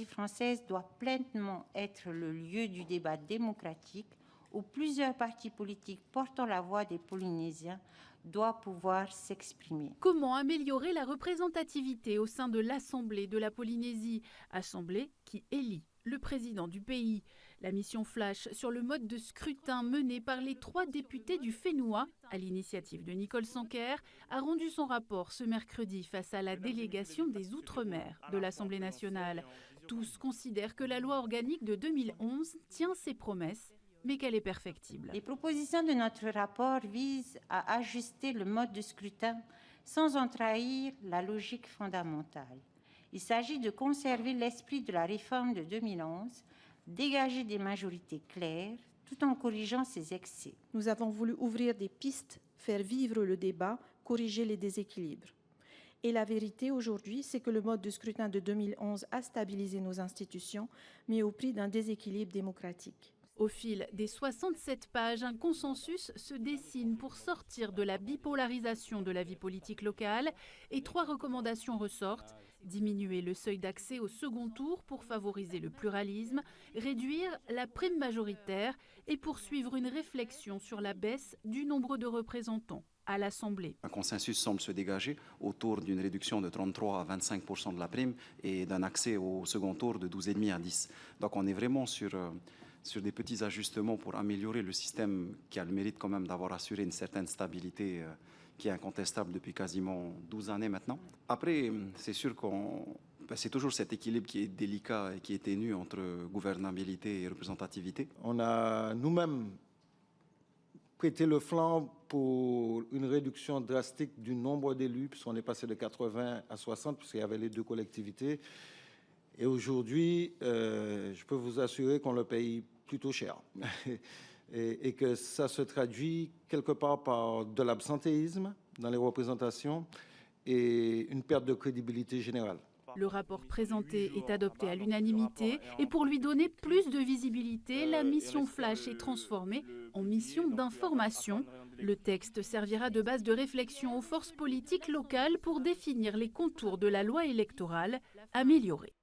française doit pleinement être le lieu du débat démocratique où plusieurs partis politiques portant la voix des Polynésiens doivent pouvoir s'exprimer. Comment améliorer la représentativité au sein de l'Assemblée de la Polynésie, assemblée qui élit le président du pays? La mission flash sur le mode de scrutin menée par les 3 députés du Fénois, à l'initiative de Nicole Sanquer, a rendu son rapport ce mercredi face à la délégation des Outre-mer de l'Assemblée nationale. Tous considèrent que la loi organique de 2011 tient ses promesses, mais qu'elle est perfectible. Les propositions de notre rapport visent à ajuster le mode de scrutin sans en trahir la logique fondamentale. Il s'agit de conserver l'esprit de la réforme de 2011, dégager des majorités claires, tout en corrigeant ses excès. Nous avons voulu ouvrir des pistes, faire vivre le débat, corriger les déséquilibres. Et la vérité aujourd'hui, c'est que le mode de scrutin de 2011 a stabilisé nos institutions, mais au prix d'un déséquilibre démocratique. Au fil des 67 pages, un consensus se dessine pour sortir de la bipolarisation de la vie politique locale et 3 recommandations ressortent. Diminuer le seuil d'accès au second tour pour favoriser le pluralisme, réduire la prime majoritaire et poursuivre une réflexion sur la baisse du nombre de représentants à l'Assemblée. Un consensus semble se dégager autour d'une réduction de 33 à 25% de la prime et d'un accès au second tour de 12,5 à 10. Donc on est vraiment sur des petits ajustements pour améliorer le système qui a le mérite quand même d'avoir assuré une certaine stabilité qui est incontestable depuis quasiment 12 années maintenant. Après, c'est sûr c'est toujours cet équilibre qui est délicat et qui est ténu entre gouvernabilité et représentativité. On a nous-mêmes prêté le flanc pour une réduction drastique du nombre d'élus, puisqu'on est passé de 80 à 60, puisqu'il y avait les 2 collectivités. Et aujourd'hui, je peux vous assurer qu'on le paye plutôt cher et que ça se traduit quelque part par de l'absentéisme dans les représentations et une perte de crédibilité générale. Le rapport présenté est adopté à l'unanimité et pour lui donner plus de visibilité, la mission flash est transformée en mission d'information. Le texte servira de base de réflexion aux forces politiques locales pour définir les contours de la loi électorale améliorée.